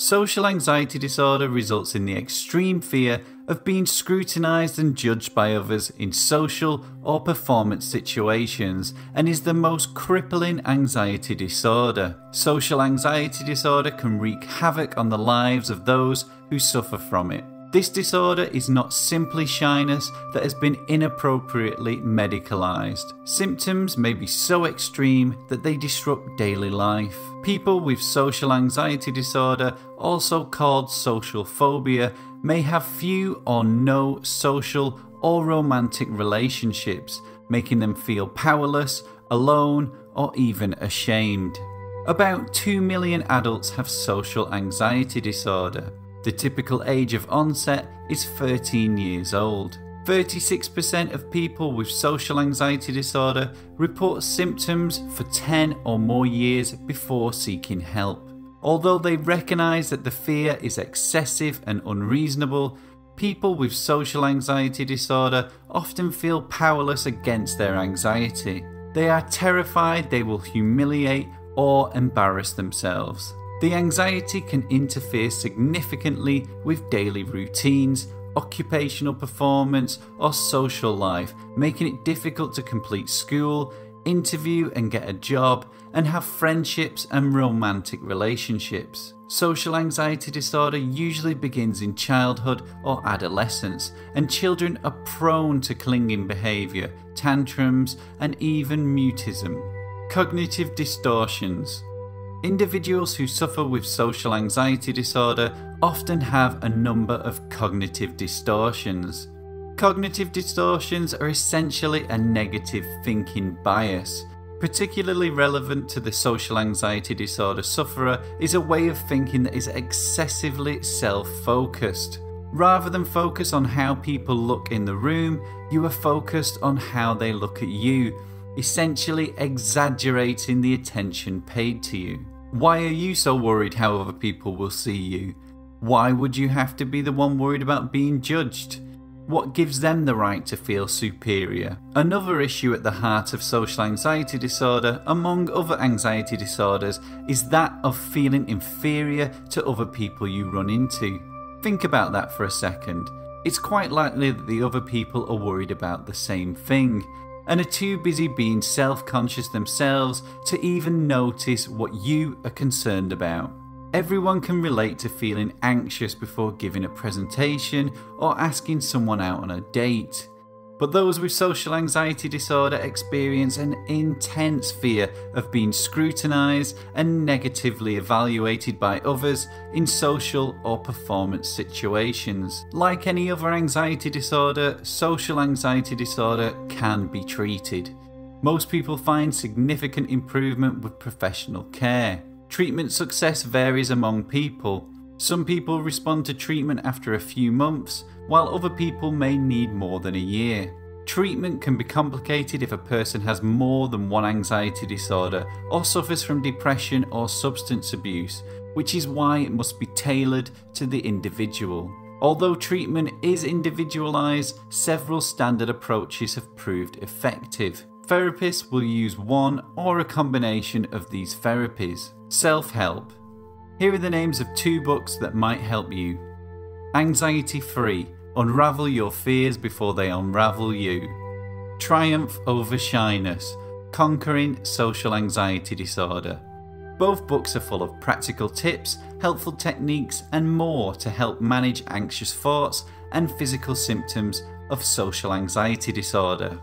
Social anxiety disorder results in the extreme fear of being scrutinized and judged by others in social or performance situations and is the most crippling anxiety disorder. Social anxiety disorder can wreak havoc on the lives of those who suffer from it. This disorder is not simply shyness that has been inappropriately medicalized. Symptoms may be so extreme that they disrupt daily life. People with social anxiety disorder, also called social phobia, may have few or no social or romantic relationships, making them feel powerless, alone, or even ashamed. About 2 million adults have social anxiety disorder. The typical age of onset is 13 years old. 36% of people with social anxiety disorder report symptoms for 10 or more years before seeking help. Although they recognise that the fear is excessive and unreasonable, people with social anxiety disorder often feel powerless against their anxiety. They are terrified they will humiliate or embarrass themselves. The anxiety can interfere significantly with daily routines, occupational performance, or social life, making it difficult to complete school, interview and get a job, and have friendships and romantic relationships. Social anxiety disorder usually begins in childhood or adolescence, and children are prone to clinging behaviour, tantrums, and even mutism. Cognitive distortions. Individuals who suffer with social anxiety disorder often have a number of cognitive distortions. Cognitive distortions are essentially a negative thinking bias. Particularly relevant to the social anxiety disorder sufferer is a way of thinking that is excessively self-focused. Rather than focus on how people look in the room, you are focused on how they look at you, essentially exaggerating the attention paid to you. Why are you so worried how other people will see you? Why would you have to be the one worried about being judged? What gives them the right to feel superior? Another issue at the heart of social anxiety disorder, among other anxiety disorders, is that of feeling inferior to other people you run into. Think about that for a second. It's quite likely that the other people are worried about the same thing, and are too busy being self-conscious themselves to even notice what you are concerned about. Everyone can relate to feeling anxious before giving a presentation or asking someone out on a date. But those with social anxiety disorder experience an intense fear of being scrutinized and negatively evaluated by others in social or performance situations. Like any other anxiety disorder, social anxiety disorder can be treated. Most people find significant improvement with professional care. Treatment success varies among people. Some people respond to treatment after a few months, while other people may need more than a year. Treatment can be complicated if a person has more than one anxiety disorder or suffers from depression or substance abuse, which is why it must be tailored to the individual. Although treatment is individualized, several standard approaches have proved effective. Therapists will use one or a combination of these therapies. Self-help. Here are the names of 2 books that might help you. Anxiety Free. Unravel your fears before they unravel you. Triumph over Shyness. Conquering social anxiety disorder. Both books are full of practical tips, helpful techniques, and more to help manage anxious thoughts and physical symptoms of social anxiety disorder.